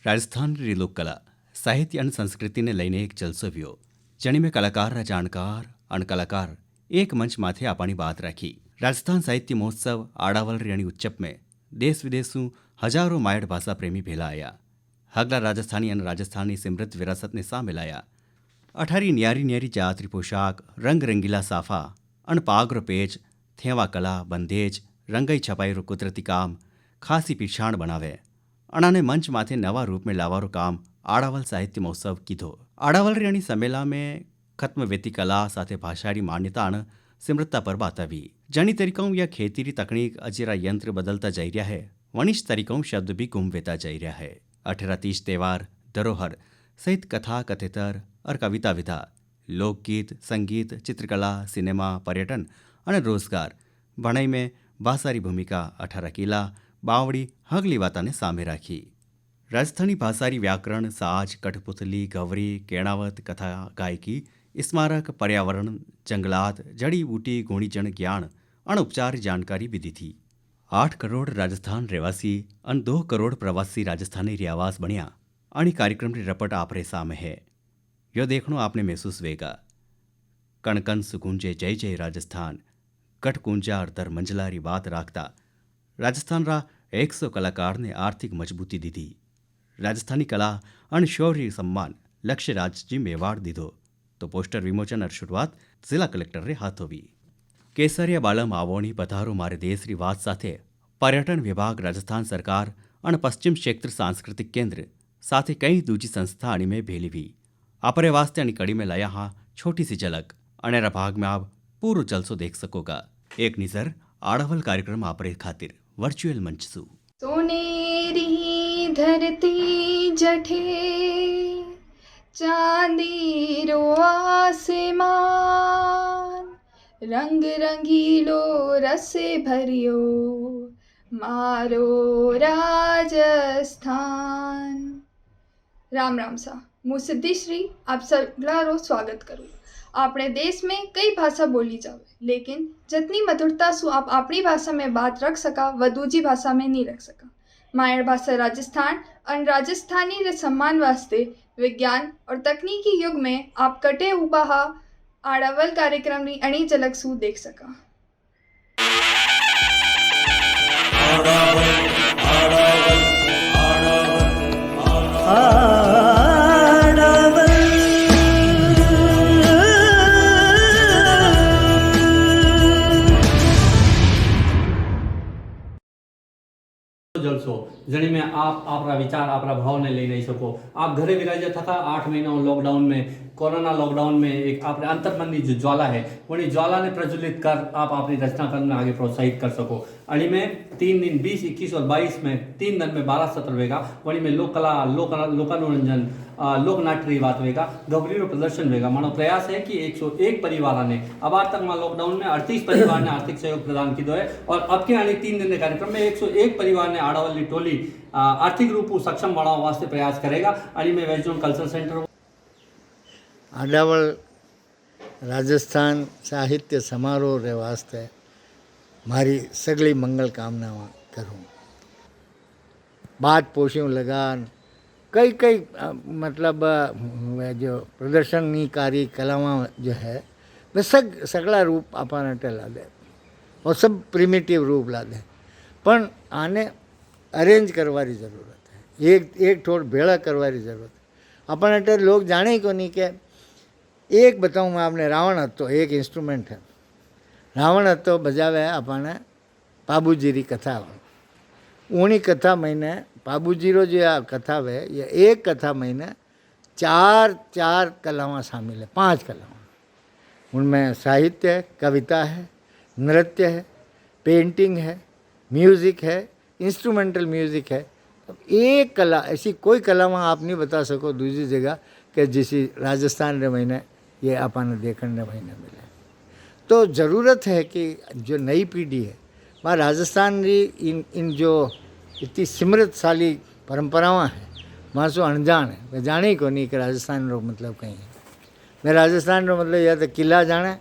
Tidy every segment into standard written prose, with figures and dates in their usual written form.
રાજસ્થાનની લોકકલા સાહિત્ય અને સંસ્કૃતિને લઈને એક જલસો વ્યો જેણીમાં કલાકારના જાણકાર અને કલાકાર એક મંચ માથે આપણી વાત રાખી। રાજસ્થાન સાહિત્ય મહોત્સવ આડાવલ રેણી ઉચ્ચપ में देश विदेशों हजारों मायड़ भाषा प्रेमी भेला आया। हगला राजस्थानी અને રાજસ્થાનની સિમૃદ્ધ વિરાસતને સામે લાયા। અઠારી ન્યારી ન્યારી જાતરી પોશાક, રંગ રંગીલા સાફા અને પાગરો પેચ, થેવા કલા, બંધેજ, રંગાઈ છપાઈરું કુદરતી કામ ખાસી પીછાણ બનાવે। અણાને મંચ માથે નવા रूप में लावारो काम आड़ावल साहित्य महोत्सव कीधो। आड़ावल रेणी सम्मेला में खत्म वेती कला साथे भाषारी मान्यता अण सिमरता पर बात આવી। जनी तरीकों या खेती तकनीक अजीरा यंत्र बदलता जाई रहा है, वनिश तरीकों शब्द भी गुम वेता जाई रहा है। 1830 त्यौहार, धरोहर सहित कथा कथेतर और कविता विधा, लोकगीत, संगीत, चित्रकला, सिनेमा, पर्यटन और रोजगार भणाई में भाषारी भूमिका 18 किला बावड़ी हगली वाता ने सामे राखी। राजस्थानी भाषारी व्याकरण, साज, कठपुतली, गवरी, केणावत, कथा, गायकी, स्मारक, पर्यावरण, जंगलात, जड़ी बूटी, गुणीजन ज्ञान और उपचार जानकारी भी दी थी। 8 करोड़ राजस्थान रहवासी और 2 करोड़ प्रवासी राजस्थानी रियावास बनिया और कार्यक्रम की रपट आपरे सामे है। यो देखनो आपने महसूस वेगा। कणकन सुकुंजे जय जय राजस्थान, कट कुंजा और दर मंजलारी बात राखता राजस्थान रा 100 कलाकार ने आर्थिक मजबूती दी थी। राजस्थानी कला और शौर्य सम्मान लक्ष्य राज जी मेवाड़ दीधो तो पोस्टर विमोचन और शुरुआत जिला कलेक्टर रे हाथ हुई। केसरिया बालम आवोणी पधारो मारे देश री वात साथे पर्यटन विभाग, राजस्थान सरकार और पश्चिम क्षेत्र सांस्कृतिक केंद्र साथे कई दूजी संस्था अणी में भेली हुई। आपरे वास्ते अणी कड़ी में लाया हाँ छोटी सी झलक अनेरा भाग में आप पूरो जलसो देख सकोगा। एक निजर आड़ावल कार्यक्रम आपरे खातिर वर्चुअल मंच सु। सोनेरी धरती जठे चांदी रो आसमान, रंग रंगीलो रसे भरियो मारो राजस्थान। राम राम सा, હું સિદ્ધિશ્રી આપ સગલારો સ્વાગત કરું। આપણે देश में कई भाषा बोली जावे, लेकिन जितनी मधुरता सु आप अपनी भाषा में बात रख सका वह दूजी भाषा में नहीं रख सका। मायड़ भाषा राजस्थान और राजस्थानी रे सम्मान वास्ते विज्ञान और तकनीकी युग में आप कटे उबाहा आड़ावल कार्यक्रम री अणी झलक सु देख सका। जलसो जणी में आप आपरा विचार आपरा भाव ने ले नहीं सको। आप घरे विराजे थका 8 महीना लॉकडाउन में, कोरोना लॉकडाउन में एक आपने अंतर्मन जो ज्वाला है वही ज्वाला ने प्रज्वलित कर आप अपनी रचना करने में आगे प्रोत्साहित कर सको। अणी में 3 दिन 20, 21 और 22 में 3 दिन में 12 सत्र वेगा। वही में लोक कला, लोकानुरंजन, लोक नाट्य बात वेगा, गवरीरो प्रदर्शन वेगा। मानो प्रयास है कि 101 परिवार ने अब आज तक में लॉकडाउन में 38 परिवार ने आर्थिक सहयोग प्रदान किया है और अब के आने 3 दिन के कार्यक्रम में 101 परिवार ने आड़ावल की टोली आर्थिक रूप सक्षम बनावा वास्ते प्रयास करेगा। अणी में वेस्टर्न कल्चरल सेंटर आड़ावल राजस्थान साहित्य समारोह रे वास्ते मारी सगली मंगल कामना करूँ। बात पोषियों लगान कई कई मतलब जो प्रदर्शनकारी कलावां जो है वे सगला रूप अपन अटे ला दे और सब प्रिमिटिव रूप ला दे, पण आने अरेंज करवारी ज़रूरत है। एक ठोड़ भेड़ा करवारी ज़रूरत है। अपन अटे लोग जाने ही को नहीं के एक बताऊँ मैं आपने, रावण हत्तो एक इंस्ट्रूमेंट है। रावण हत्तो बजावे अपने पाबूजी री कथा, ऊनी कथा महीने पाबूजी रो जो आ कथा वे ये एक कथा महीने 4 कलावां शामिल है, 5 कलावां। उनमें साहित्य है, कविता है, नृत्य है, पेंटिंग है, म्यूज़िक है, इंस्ट्रूमेंटल म्यूज़िक है। अब एक कला ऐसी कोई कलावां आप नहीं बता सको दूसरी जगह कि जिसी राजस्थान रे महीने ये अपन देखने महीने मिले। तो ज़रूरत है कि जो नई पीढ़ी है वह राजस्थान री इन जो इतनी समृद्धशाली परंपरावां है वहाँ सो अनजान है। वे जाने ही को नहीं कि राजस्थान रो मतलब कहीं है। मैं राजस्थान रो मतलब या तो किला जाने,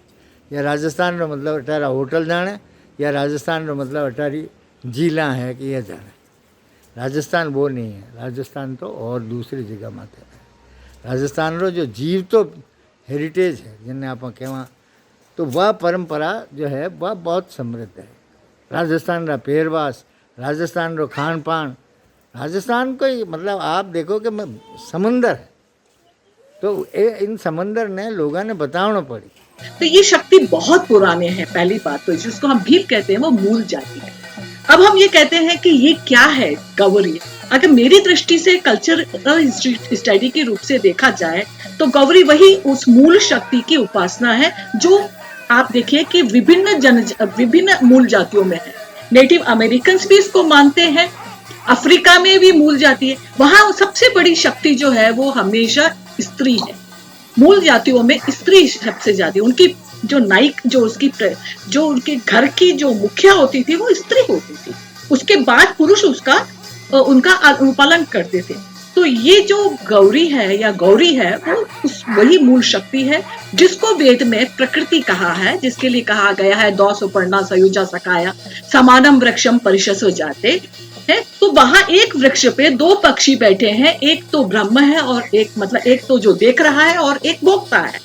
या राजस्थान रो मतलब अठारा होटल जाने, या राजस्थान रो मतलब अठारी झीला है कि यह जाने। राजस्थान वो नहीं है। राजस्थान तो और दूसरी जगह माथे राजस्थान रो जो जीव तो हेरिटेज है जिन्हें आप कहवा, तो वह परंपरा जो है वह बहुत समृद्ध है। राजस्थान रा पेरवास, राजस्थान रो खान पान, राजस्थान को मतलब आप देखो कि समंदर है, तो इन समंदर ने लोगों ने बताना पड़ी। तो ये शक्ति बहुत पुराने हैं। पहली बात तो जिसको हम भील कहते हैं वो मूल जाति है। अब हम ये कहते हैं कि ये क्या है गौरी। अगर मेरी दृष्टि से कल्चर स्टडी के रूप से देखा जाए तो गौरी वही उस मूल शक्ति की उपासना है जो आप देखिए कि विभिन्न मूल जातियों में है। नेटिव अमेरिकन भी इसको मानते हैं, अफ्रीका में भी मूल जाति है। वहां सबसे बड़ी शक्ति जो है वो हमेशा स्त्री है। मूल जातियों में स्त्री सबसे ज्यादा, उनकी जो नाइक जो उनके घर की जो मुखिया होती थी वो स्त्री होती थी, उसके बाद पुरुष उनका अनुपालन करते थे। तो ये जो गौरी है या गौरी है वो वही मूल शक्ति है जिसको वेद में प्रकृति कहा है, जिसके लिए कहा गया है दौ सुपर्णा सयुजा सकाया समानम वृक्षम परिशसो जाते है। तो वहां एक वृक्ष पे दो पक्षी बैठे हैं, एक तो ब्रह्म है और एक तो जो देख रहा है और एक भोगता है।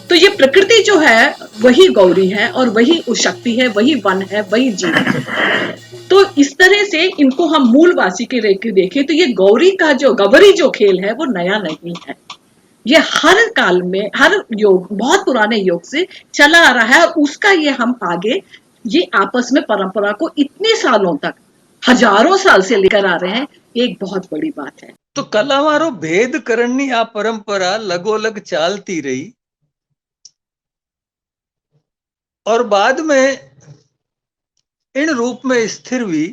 तो ये प्रकृति जो है वही गौरी है और वही उस शक्ति है, वही वन है, वही जीव है। तो इस तरह से इनको हम मूलवासी के रेखे देखें तो ये गौरी जो खेल है वो नया नहीं है। ये हर काल में हर योग बहुत पुराने योग से चला आ रहा है और उसका ये हम आगे ये आपस में परंपरा को इतने सालों तक हजारों साल से लेकर आ रहे हैं, एक बहुत बड़ी बात है। तो कलावारो भेद करनी आ परंपरा लगोलग चालती रही और बाद में इन रूप में स्थिर हुई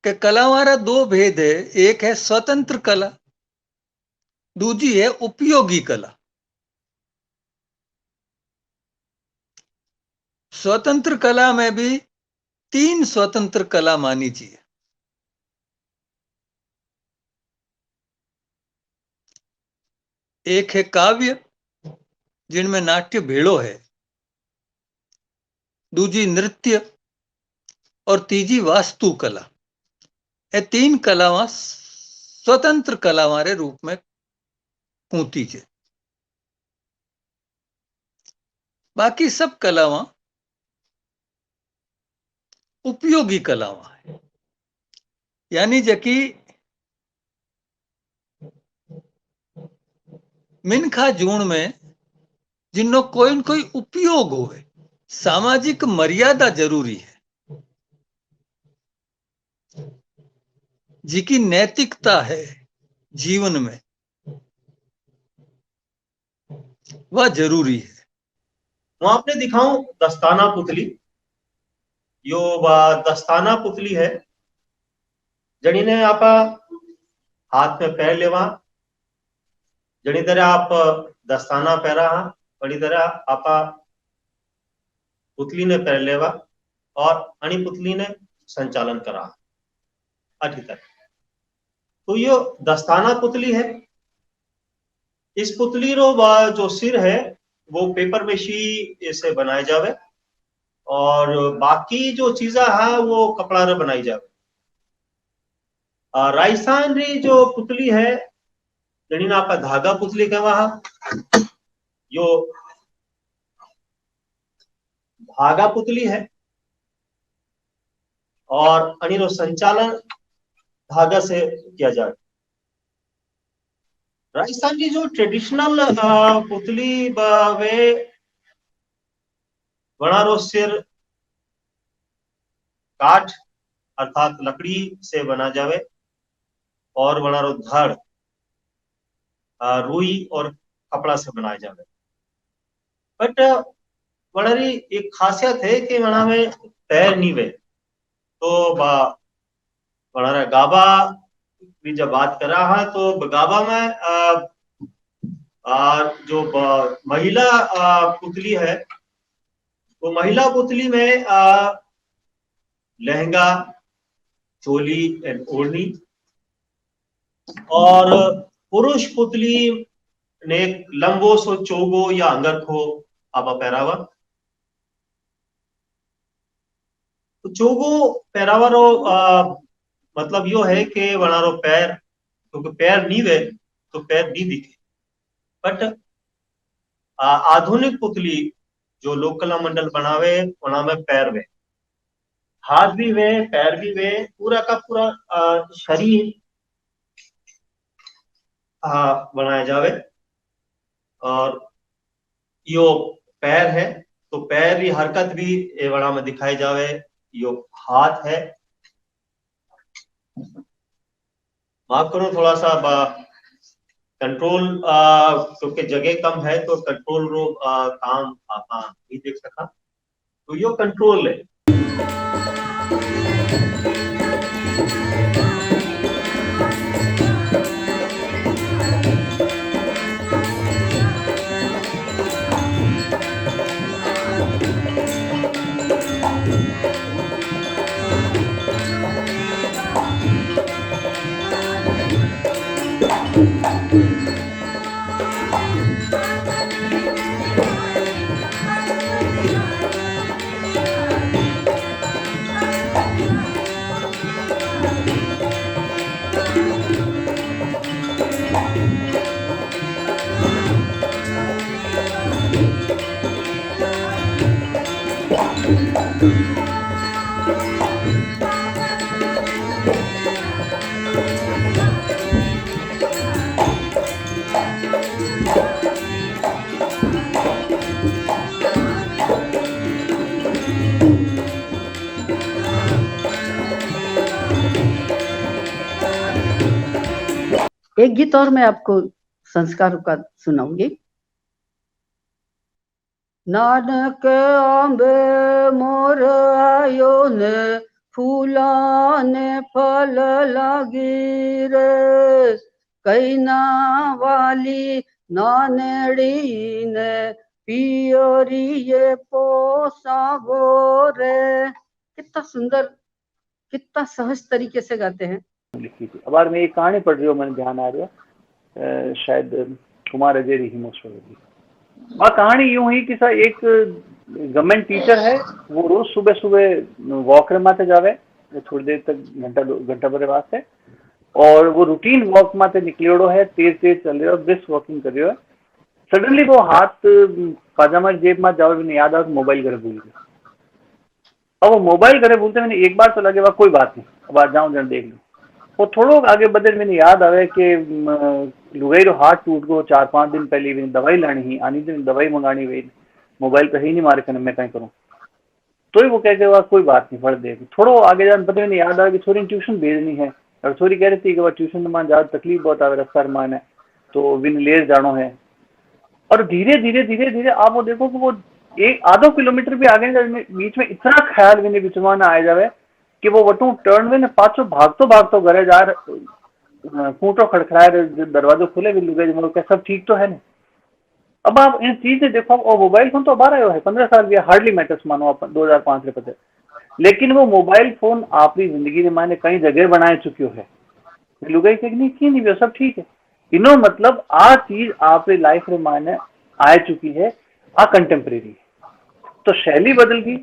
कि कलावारा दो भेद है, एक है स्वतंत्र कला, दूजी है उपयोगी कला। स्वतंत्र कला में भी तीन स्वतंत्र कला मानी चाहिए। एक है काव्य जिनमें नाट्य भेड़ो है, दूजी नृत्य और तीजी वास्तु कला। ये तीन कलावां स्वतंत्र कलावां रे रूप में कूती है। बाकी सब कलावां उपयोगी कलावां है, यानी जकी मिनखा जून में जिन्नो कोई न कोई उपयोग होवे, सामाजिक मर्यादा जरूरी है, जिकी नैतिकता है जीवन में वह जरूरी है। હું આપને दिखाऊं दस्ताना पुतली। यो दस्ताना पुतली है जड़ी ने आप हाथ में पहन लेवा, जड़ी तरह आप दस्ताना पहरा हा, बड़ी तरह आप पुतली ने पहन लेवा और अणी पुतली ने संचालन करा अठी तक। तो यो दस्ताना पुतली है। इस पुतली रो जो सिर है वो पेपर मेशी से बनाए जावे और बाकी जो चीजा है वो कपड़ा रे बनाई जावे। राजस्थान री जो पुतली है जनी ना आप धागा पुतली कहवा हा, यो धागा पुतली है और अनिरो संचालन धागा से किया जाए। राजस्थान की जो ट्रेडिशनल पुतली वे वणारो सिर काठ अर्थात लकड़ी से बना जावे और वणारो धड़ रुई और कपड़ा से बनाए जावे। बट वणारी एक खासियत है कि वणा में पैर नहीं वे, तो वणारा गाबा भी जब बात करा है तो गाबा में जो महिला पुतली है वो महिला पुतली में लहंगा, चोली एंड ओढ़नी, और पुरुष पुतली ने लंबो सो चोगो या अंगरखो आपा पहरावा। जोगो पैरावारो मतलब यो है कि वनारो पैर, क्योंकि पैर नी वे तो पैर नी दिखे। बट आधुनिक पुतली जो लोक कला मंडल बनावे वना में पैर वे, हाथ भी वे, पैर भी वे, पूरा का पूरा शरीर बनाया जावे। और यो पैर है तो पैर री हरकत भी ए वड़ा में दिखाई जावे। यो हाथ है, माफ करो थोड़ा सा कंट्रोल, क्योंकि जगह कम है तो कंट्रोल रो काम आपा नहीं देख सका, तो यो कंट्रोल है। एक गीत और मैं आपको संस्कारों का सुनाऊंगी। नानक आंबे मोर आयो ने फूला ने फल लागी रे, कैना वाली नानेड़ी ने पियोरी ये पोसावो रे। कितना सुंदर, कितना सहज तरीके से गाते हैं। लिखी थी। अब बार मैं एक कहानी पढ़ रही हूँ, मैंने ध्यान आ रहा शायद कुमार अजेरी हिमोस्वर की। और कहानी यूं ही कि सर एक गवर्नमेंट टीचर है, वो रोज सुबह सुबह वॉक रे माते जावे थोड़ी देर तक, घंटा भरे वास्ते, और वो रूटीन वॉक माते निकलियोड़ो है, तेज तेज चल रहे हो, ब्रिस्क वॉकिंग कर रहे हो। सडनली वो हाथ पाजामा जेब में जावे, मैंने याद आया मोबाइल घरे भूल गया। अब वो मोबाइल घरे भूलते मैंने एक बार तो लगे वाह कोई बात नहीं, अब आज जाऊं जन देख लूं। वो थोड़ा आगे बदल मैंने याद आवे कि लुगाई रो हाथ टूट गो 4-5 दिन पहले, मैंने दवाई लानी ही, आनी दिन दवाई मंगानी हुई, मोबाइल तो ही नहीं मारे कने, मैं कहीं करूँ। तो ही वो कह के कोई बात नहीं, पढ़ दे। थोड़ा आगे जान पता मैंने याद आया कि छोरी ट्यूशन भेजनी है, और छोरी कह रही थी कि वह ट्यूशन में ज्यादा तकलीफ बहुत आवे, रफ्तार मान है, तो विन लेर जानो है। और धीरे धीरे धीरे धीरे आप वो देखो कि वो एक आधो किलोमीटर भी आगे बीच में इतना ख्याल भी नहीं बिचवाना आ जावे कि वो वटू टर्न में पाछो भागतो घरे जा, खूंटो खड़खड़ाए, दरवाजो खुले भी लुगे क्या सब ठीक तो है नहीं। अब आप इन चीजें देखो, और मोबाइल फोन तो बाहर आयो है, 15 साल भी हार्डली मैटर्स मानो आप 2005 से पते, लेकिन वो मोबाइल फोन आपकी जिंदगी में माने कई जगह बनाए चुकियो है। लुगाई के नहीं की नहीं सब ठीक है, इनो मतलब आ चीज आपकी लाइफ में माने आ चुकी है, आ कंटेम्प्रेरी। तो शैली बदल गई,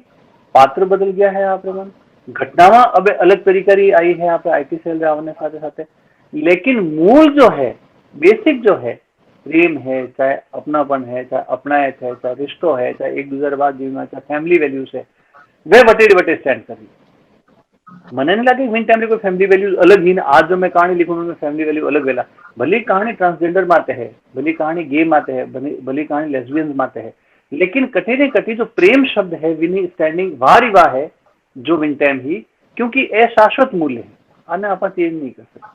पात्र बदल गया है, आप मन घटनावा अब अलग तरीका री आई है, आप IT सेल आने साथ साथ, लेकिन मूल जो है, बेसिक जो है, प्रेम है, चाहे अपनापन है, चाहे अपनायत है, चाहे रिश्तो है, चाहे एक दूसरे बाद जीवना, चाहे फैमिली वैल्यूज है, वे वटे स्टैंड कर रही। मने नहीं लगे मिन टाइम कोई फैमिली वैल्यूज अलग ही। आज जो मैं कहानी लिखूँ उनमें फैमिली वैल्यू अलग वेला, भली कहानी ट्रांसजेंडर माते है, भली कहानी गे माते है, भली कहानी लेस्बियंस माते है, लेकिन कटे ने कटी जो प्रेम शब्द है विनी स्टैंडिंग वारी वाह है जो विन टाइम ही, क्योंकि ए शाश्वत मूल्य है, आने आप चेंज नहीं कर सकते।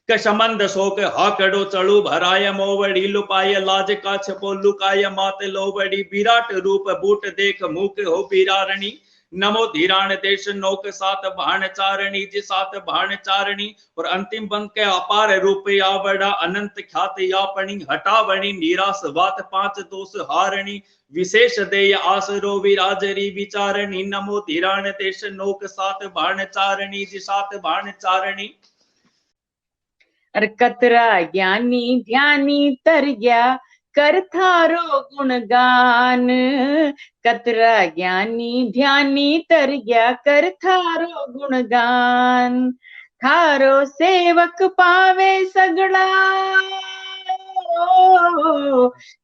के संबंध शोक हाकड़ो चलू भराय मोवड़ी लुपाय लाज का छपो लुकाय माते लोवड़ी विराट रूप बूट देख मुख हो बिरारणी नमो धीराण देश नौक सात भाण चारणी जी सात भाण चारणी। और अंतिम बंद के अपार रूप आवड़ा अनंत ख्यात यापणी हटावणी निराश बात 5 दोष हारणी विशेष देय आसरो विराजरी विचारणी नमो धीराण देश नौक सात भाण चारणी जी सात भाण चारणी। अरे कतरा ज्ञानी ध्यानी तर गया कर थारो गुणगान। कतरा ज्ञानी ध्यानी तर गया कर थारो गुणगान। थारो सेवक पावे सगड़ा,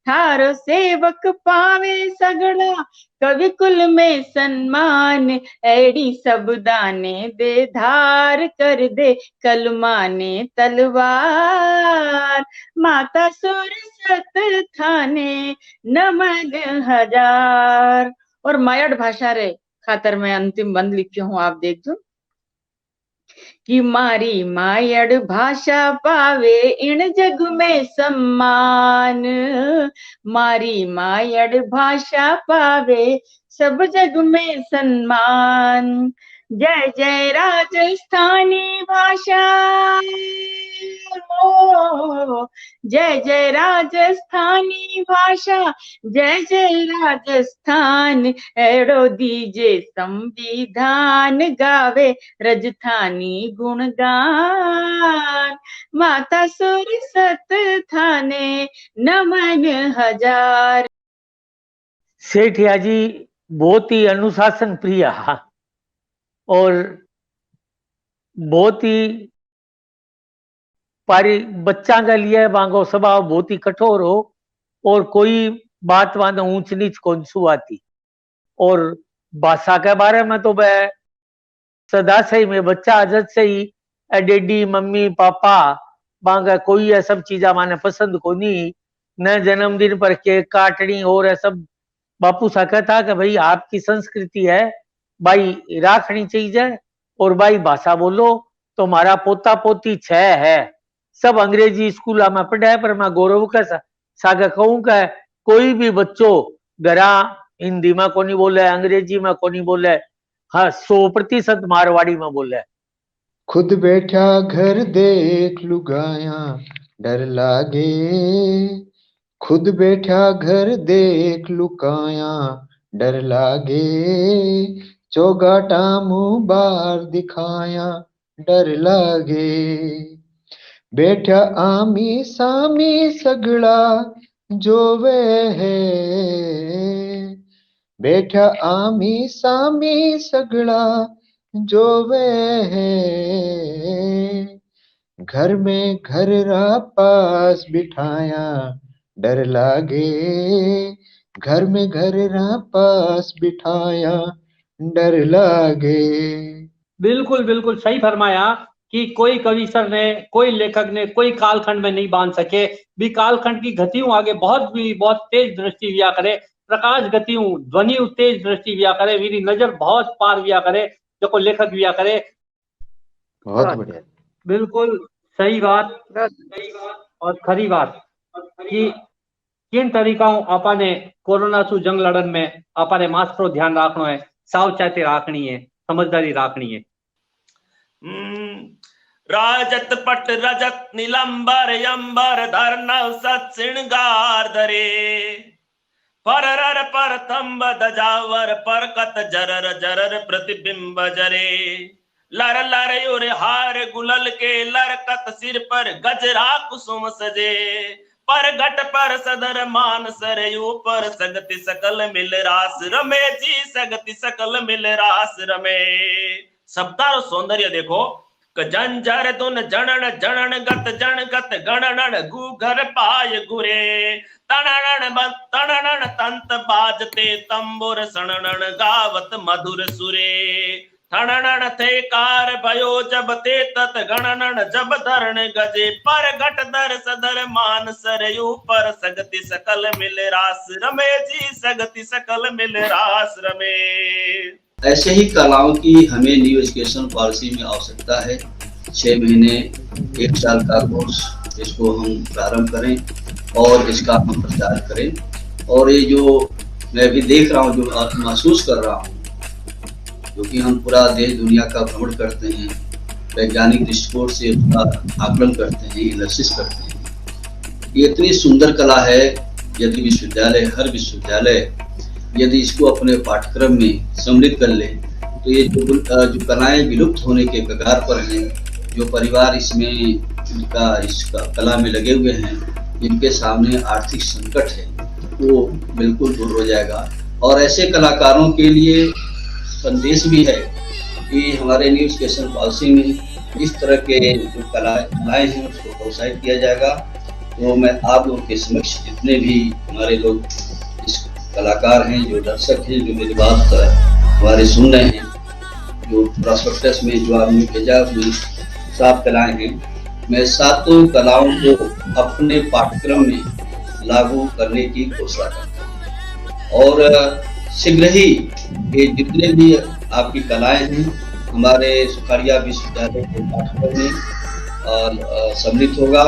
थारो सेवक पावे सगड़ा, कवि कुल में सम्मान। एड़ी सब दाने दे धार कर दे, कलमाने तलवार। माता सुर सत थाने नमन हजार। और मायड़ भाषा रे खातर मैं अंतिम बंद लिखी हूँ, आप देख दो कि मारी मायड़ भाषा पावे इन जग में सम्मान। मारी मायड़ भाषा पावे सब जग में सम्मान। जय जय राजस्थानी भाषा, जय जय राजस्थानी भाषा, जय जय राजस्थान। एड़ो दीजे संविधान, गावे रजस्थानी गुणगान। माता सुर सत थाने नमन हजार। सेठिया जी बहुत ही अनुशासन प्रिय और बहुत ही पारी बच्चा के लिए वांगो स्वभाव बहुत ही कठोर हो और कोई बात वादा ऊंच नीच कौन सुआती। और भाषा के बारे में तो वह सदा से ही में बच्चा आजत से ही डेडी मम्मी पापा बांगा कोई ये सब चीजा माने पसंद को नहीं। न जन्मदिन पर केक काटनी और ये सब बापू सा कहता कि भाई आपकी संस्कृति है भाई राखनी चाहिए और भाई भाषा बोलो। तो हमारा पोता पोती 6 है, सब अंग्रेजी स्कूल में पढ़ा है, पर मैं गौरव का सागे कहूँ कि कोई भी बच्चों घरा हिंदी में को नहीं बोले, अंग्रेजी में को नहीं बोले, हाँ 100% मारवाड़ी में बोले। खुद बैठा घर देख लुगाया डर लागे, खुद बैठा घर देख लुकाया डर लागे। चौगाटा मुंह बाहर दिखाया डर लागे। बैठा आमी सामी सगड़ा जो वे है, बैठा आमी सामी सगड़ा जो वे है। घर में घर रा पास बिठाया डर लागे, घर में घर रा पास बिठाया डर लागे। बिल्कुल बिल्कुल सही फरमाया कि कोई कविसर ने, कोई लेखक ने कोई कालखंड में नहीं बांध सके भी। कालखंड की गतियों आगे बहुत तेज दृष्टि विया करे, प्रकाश गतियों ध्वनि तेज दृष्टि विया करे, मेरी नजर बहुत पार विया करे जो को लेखक विया करे। बहुत बढ़िया, बिल्कुल सही बात और खरी बात कि किन तरीकाओं आपने कोरोना सु जंग लड़न में आपने मास्क रो ध्यान रखनो है, सावचेती राखनी है, समझदारी राखनी है। राजत पट रजत नीलंबर अंबर धर नव सत श्रृंगार धरे। परर पर तंब दजावर पर कत जरर जरर प्रतिबिंब जरे। लर लर उर हार गुलल के लरकत सिर पर गजरा कुसुम सजे। पर घट पर सदर मान सरयू पर सगति सकल मिल रास रमे जी, सगति सकल मिल रास रमे। शब्दारो सौंदर्य देखो, जंजर दुन जनन जनन गत जन गत गणन गुघर पाय गुरे। तणन तंत बाजते तंबुर सणन गावत मधुर सुरे। ठणन थे कार भयो जब ते तत गणन जब धरण गजे। पर घट दर सदर मान सरयू पर सगति सकल मिल रास रमे जी, सगति सकल मिल रास रमे। ऐसे ही कलाओं की हमें न्यू एजुकेशन पॉलिसी में आवश्यकता है। 6 महीने 1 साल का कोर्स इसको हम प्रारंभ करें और इसका हम प्रचार करें। और ये जो मैं भी देख रहा हूँ, जो महसूस कर रहा हूँ, क्योंकि हम पूरा देश दुनिया का भ्रमण करते हैं, वैज्ञानिक दृष्टिकोण से उसका आकलन करते हैं, एनालिसिस करते हैं। ये इतनी सुंदर कला है, यदि विश्वविद्यालय, हर विश्वविद्यालय यदि इसको अपने पाठ्यक्रम में सम्मिलित कर ले तो ये जो कलाएं विलुप्त होने के कगार पर हैं, जो परिवार इसमें इस कला में लगे हुए हैं, जिनके सामने आर्थिक संकट है वो बिल्कुल दूर हो जाएगा। और ऐसे कलाकारों के लिए संदेश भी है कि हमारे न्यू एजुकेशन पॉलिसी में इस तरह के जो कलाएं हैं उसको प्रोत्साहित किया जाएगा। तो मैं आप लोगों के समक्ष जितने भी हमारे लोग इस कलाकार हैं, जो दर्शक हैं, जो मेरी बात हमारे सुन रहे हैं, जो प्रॉस्पेक्टस में जो आपने भेजा उसमें 7 कलाएं हैं, मैं 7 कलाओं को अपने पाठ्यक्रम में लागू करने की घोषणा करता हूँ। और शीघ्र ही ये जितने भी आपकी कलाएं हैं हमारे सुखाड़िया विश्वविद्यालय के पाठ्यक्रम में सम्मिलित होगा।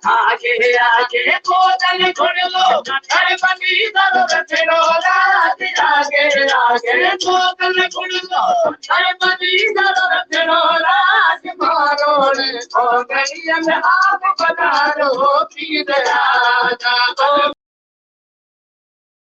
आगे आगे बोतल छोड़ लो, गणपति दरो रचनो राज। आगे आगे बोतल छोड़ लो, गणपति दरो रचनो राज। मारो रे ओ गलियन आप बना लो पीर राजा।